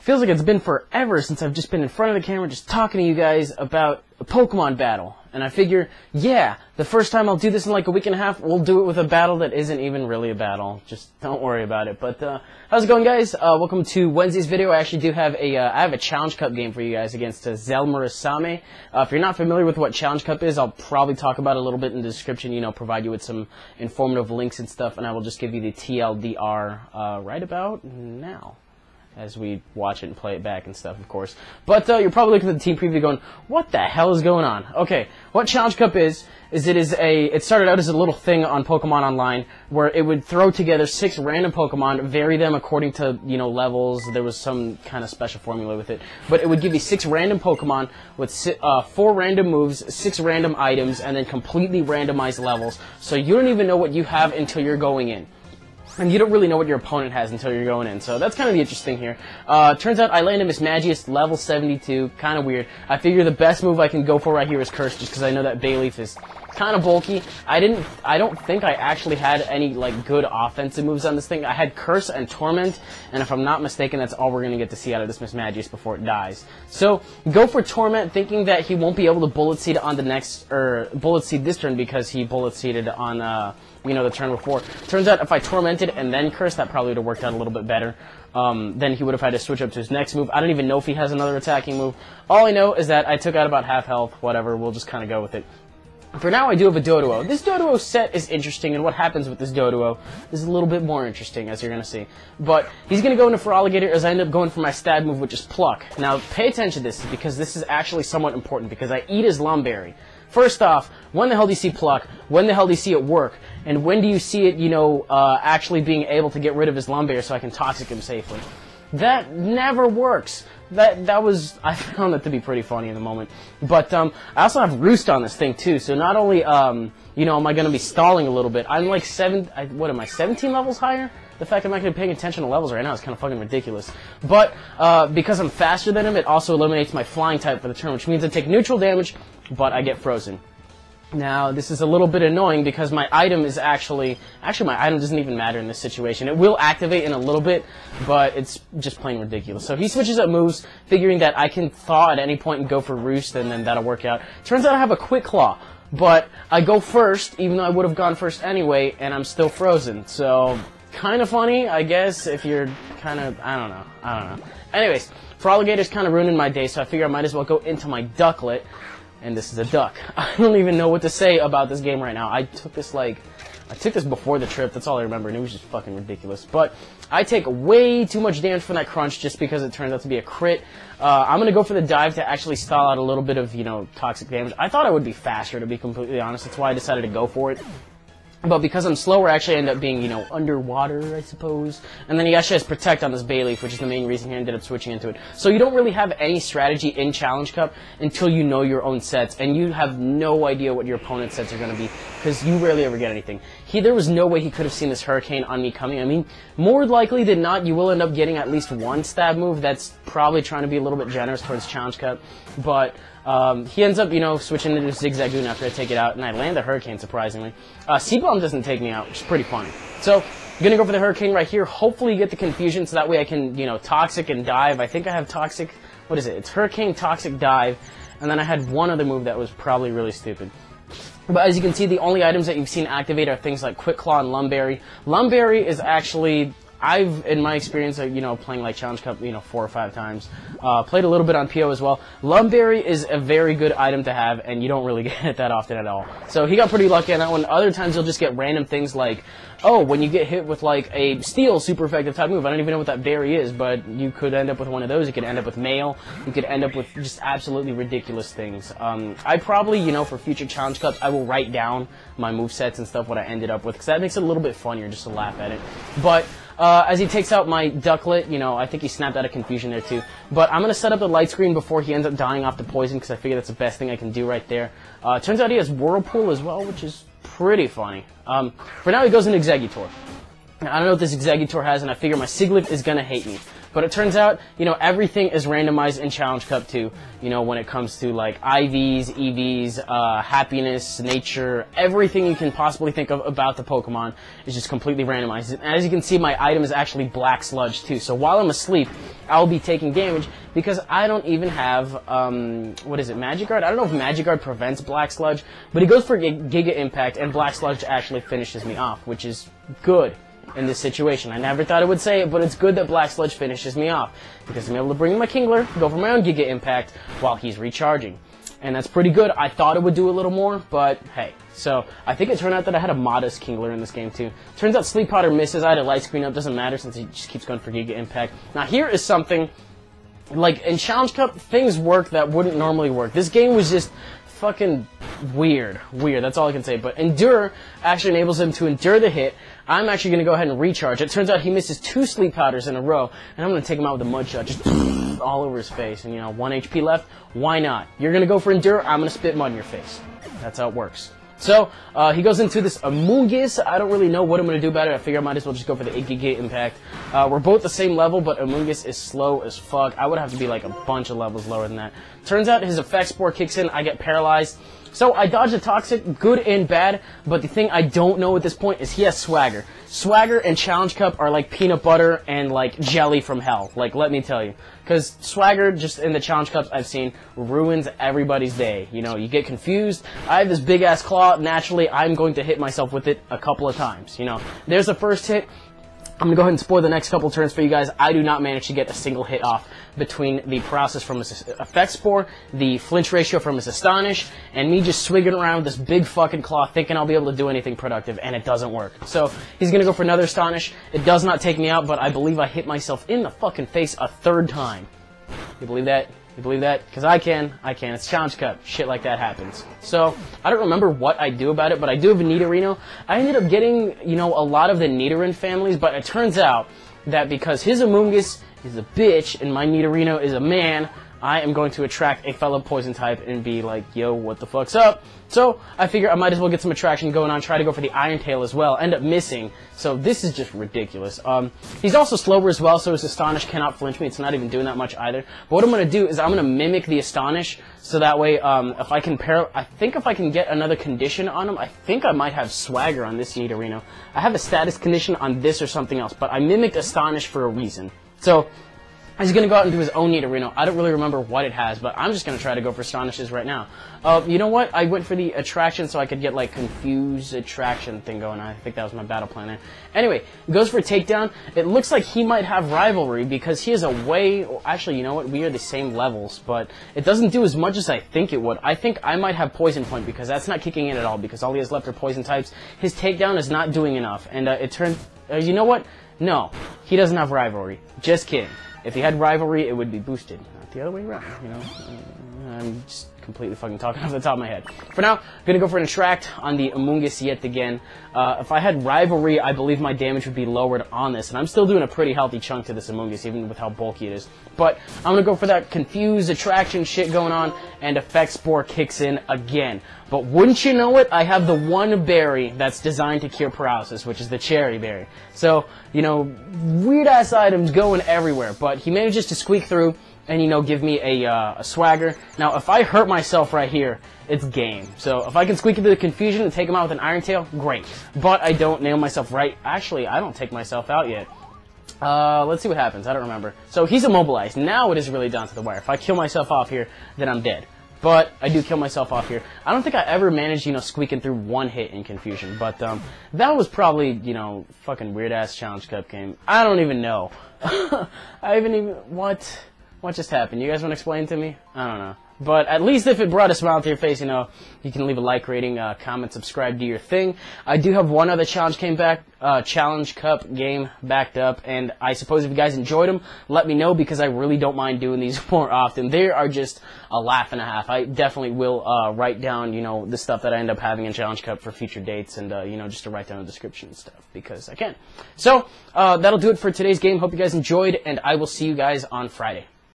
Feels like it's been forever since I've just been in front of the camera just talking to you guys about a Pokemon battle. And I figure, yeah, the first time I'll do this in like a week and a half, we'll do it with a battle that isn't even really a battle. Just don't worry about it. But how's it going, guys? Welcome to Wednesday's video. I actually do have a Challenge Cup game for you guys against ZellMurasame. If you're not familiar with what Challenge Cup is, I'll probably talk about it a little bit in the description, you know, provide you with some informative links and stuff, and I will just give you the TLDR right about now, as we watch it and play it back and stuff, of course. But you're probably looking at the team preview going, what the hell is going on? Okay, what Challenge Cup is it started out as a little thing on Pokemon Online where it would throw together 6 random Pokemon, vary them according to, you know, levels. There was some kind of special formula with it. But it would give you 6 random Pokemon with 4 random moves, 6 random items, and then completely randomized levels. So you don't even know what you have until you're going in. And you don't really know what your opponent has until you're going in. So that's kind of the interesting here. Turns out I landed Mismagius level 72. Kind of weird. I figure the best move I can go for right here is Curse, just because I know that Bayleaf is kind of bulky. I don't think I actually had any like good offensive moves on this thing. I had Curse and Torment, and if I'm not mistaken, that's all we're going to get to see out of this Mismagius before it dies. So go for Torment, thinking that he won't be able to Bullet Seed on the next, or Bullet Seed this turn because he Bullet Seeded on you know, the turn before. Turns out if I Tormented and then Cursed, that probably would have worked out a little bit better. Then he would have had to switch up to his next move. I don't even know if he has another attacking move. All I know is that I took out about half health, whatever, we'll just kind of go with it. For now, I do have a Doduo. This Doduo set is interesting, and what happens with this Doduo is a little bit more interesting, as you're going to see. But he's going to go into Feraligatr as I end up going for my stab move, which is Pluck. Now, pay attention to this, because this is actually somewhat important, because I eat his Lumberry. First off, when the hell do you see Pluck? When the hell do you see it work? And when do you see it, you know, actually being able to get rid of his Lumberry so I can Toxic him safely? That never works. That was, I found that to be pretty funny in the moment. But I also have Roost on this thing too, so not only, you know, am I going to be stalling a little bit, I'm like 17 levels higher? The fact I'm not going to be paying attention to levels right now is kind of fucking ridiculous. But because I'm faster than him, it also eliminates my flying type for the turn, which means I take neutral damage, but I get frozen. Now, this is a little bit annoying because my item is actually my item doesn't even matter in this situation. It will activate in a little bit, but it's just plain ridiculous. So he switches up moves, figuring that I can thaw at any point and go for Roost, and then that'll work out. Turns out I have a Quick Claw, but I go first, even though I would have gone first anyway, and I'm still frozen. So, kind of funny, I guess, if you're kind of, I don't know. Anyways, Feraligatr's kind of ruining my day, so I figure I might as well go into my Ducklet. And this is a duck. I don't even know what to say about this game right now. I took this before the trip, that's all I remember, and it was just fucking ridiculous. But I take way too much damage from that crunch just because it turns out to be a crit. I'm going to go for the dive to actually stall out a little bit of, you know, toxic damage. I thought I would be faster, to be completely honest. That's why I decided to go for it. But because I'm slower, I actually end up being, you know, underwater, I suppose. And then he actually has Protect on this Bayleaf, which is the main reason he ended up switching into it. So you don't really have any strategy in Challenge Cup until you know your own sets, and you have no idea what your opponent's sets are going to be, because you rarely ever get anything. There was no way he could have seen this Hurricane on me coming. I mean, more likely than not, you will end up getting at least one stab move. That's probably trying to be a little bit generous towards Challenge Cup. But he ends up, you know, switching into Zigzagoon after I take it out, and I land the Hurricane, surprisingly. Seed-Bomb doesn't take me out, which is pretty funny. So, I'm going to go for the Hurricane right here. Hopefully you get the Confusion, so that way I can, you know, Toxic and Dive. I think I have Toxic, what is it? It's Hurricane, Toxic, Dive, and then I had one other move that was probably really stupid. But as you can see, the only items that you've seen activate are things like Quick Claw and Lumberry. Lumberry is actually, in my experience, you know, playing like Challenge Cup, you know, 4 or 5 times, played a little bit on PO as well. Lumberry is a very good item to have, and you don't really get it that often at all. So he got pretty lucky on that one. Other times you'll just get random things like, oh, when you get hit with like a Steel super effective type move, I don't even know what that berry is, but you could end up with one of those. You could end up with Mail. You could end up with just absolutely ridiculous things. I probably, you know, for future Challenge Cups, I will write down my movesets and stuff, what I ended up with, because that makes it a little bit funnier just to laugh at it. But as he takes out my Ducklet, you know, I think he snapped out of Confusion there too. But I'm going to set up the light screen before he ends up dying off the poison, because I figure that's the best thing I can do right there. Turns out he has Whirlpool as well, which is pretty funny. For now, he goes into Exeggutor. I don't know what this Exeggutor has, and I figure my Sigilyph is going to hate me. But it turns out, you know, everything is randomized in Challenge Cup too. You know, when it comes to like IVs, EVs, happiness, nature, everything you can possibly think of about the Pokemon is just completely randomized. And as you can see, my item is actually Black Sludge too. So while I'm asleep, I'll be taking damage because I don't even have, what is it, Magic Guard? I don't know if Magic Guard prevents Black Sludge, but he goes for Giga Impact, and Black Sludge actually finishes me off, which is good in this situation. I never thought I would say it, but it's good that Black Sludge finishes me off, because I'm able to bring in my Kingler, go for my own Giga Impact while he's recharging. And that's pretty good. I thought it would do a little more, but hey. So, I think it turned out that I had a modest Kingler in this game too. Turns out Sleep Powder misses. I had a light screen up, doesn't matter since he just keeps going for Giga Impact. Now here is something, like in Challenge Cup, things work that wouldn't normally work. This game was just fucking weird. That's all I can say. But Endure actually enables him to endure the hit. I'm actually going to go ahead and recharge. It turns out he misses 2 Sleep Powders in a row, and I'm going to take him out with a Mud Shot, just all over his face. And, you know, 1 HP left. Why not? You're going to go for Endure, I'm going to spit mud in your face. That's how it works. So, he goes into this Amoonguss. I don't really know what I'm going to do about it. I figure I might as well just go for the Giga Impact. We're both the same level, but Amoonguss is slow as fuck. I would have to be like a bunch of levels lower than that. Turns out his Effect Spore kicks in. I get paralyzed. So I dodge the Toxic, good and bad, but the thing I don't know at this point is he has Swagger. Swagger and Challenge Cup are like peanut butter and like jelly from hell, like let me tell you. Because Swagger, just in the Challenge Cups I've seen, ruins everybody's day. You know, you get confused. I have this big ass claw, naturally I'm going to hit myself with it a couple of times. You know, there's the first hit. I'm going to go ahead and spoil the next couple turns for you guys. I do not manage to get a single hit off between the paralysis from his Effect Spore, the flinch ratio from his Astonish, and me just swigging around with this big fucking claw thinking I'll be able to do anything productive, and it doesn't work. So he's going to go for another Astonish. It does not take me out, but I believe I hit myself in the fucking face a 3rd time. You believe that? You believe that? Because I can. It's Challenge Cup. Shit like that happens. So, I don't remember what I do about it, but I do have a Nidorino. I ended up getting, you know, a lot of the Nidoran families, but it turns out that because his Amoonguss is a bitch and my Nidorino is a man, I am going to attract a fellow poison type and be like, yo, what the fuck's up? So, I figure I might as well get some attraction going on, try to go for the Iron Tail as well, end up missing. So, this is just ridiculous. He's also slower as well, so his Astonish cannot flinch me. It's not even doing that much either. But what I'm going to do is I'm going to mimic the Astonish, so that way, if I can I think if I can get another condition on him, I think I might have Swagger on this Nidorino. I have a status condition on this or something else, but I mimicked Astonish for a reason. So, he's going to go out and do his own Nidorino. I don't really remember what it has, but I'm just going to try to go for Astonishes right now. You know what? I went for the attraction so I could get, like, confused attraction thing going on. I think that was my battle plan there. Anyway, goes for Takedown. It looks like he might have Rivalry because he is a way... Actually, you know what? We are the same levels, but it doesn't do as much as I think it would. I think I might have Poison Point because that's not kicking in at all because all he has left are Poison types. His Takedown is not doing enough, and it turned... you know what? No, he doesn't have Rivalry. Just kidding. If he had Rivalry, it would be boosted. Not the other way around, you know? I'm just completely fucking talking off the top of my head. For now, I'm going to go for an Attract on the Amoonguss yet again. If I had Rivalry, I believe my damage would be lowered on this. And I'm still doing a pretty healthy chunk to this Amoonguss, even with how bulky it is. But I'm going to go for that confused attraction shit going on, and Effect Spore kicks in again. But wouldn't you know it, I have the one berry that's designed to cure paralysis, which is the Cherry Berry. So, you know, weird-ass items going everywhere. But he manages to squeak through and, you know, give me a Swagger. Now, if I hurt myself right here, it's game. So, if I can squeak into the confusion and take him out with an Iron Tail, great. But I don't nail myself right. Actually, I don't take myself out yet. Let's see what happens. I don't remember. So, he's immobilized. Now it is really down to the wire. If I kill myself off here, then I'm dead. But I do kill myself off here. I don't think I ever managed, you know, squeaking through one hit in confusion. But that was probably, you know, fucking weird-ass Challenge Cup game. I don't even know. I haven't even... What just happened? You guys want to explain to me? I don't know. But at least if it brought a smile to your face, you know, you can leave a like rating, comment, subscribe, do your thing. I do have one other Challenge Cup game backed up, and I suppose if you guys enjoyed them, let me know because I really don't mind doing these more often. They are just a laugh and a half. I definitely will write down, you know, the stuff that I end up having in Challenge Cup for future dates, and you know, just to write down the description and stuff because I can. So that'll do it for today's game. Hope you guys enjoyed, and I will see you guys on Friday.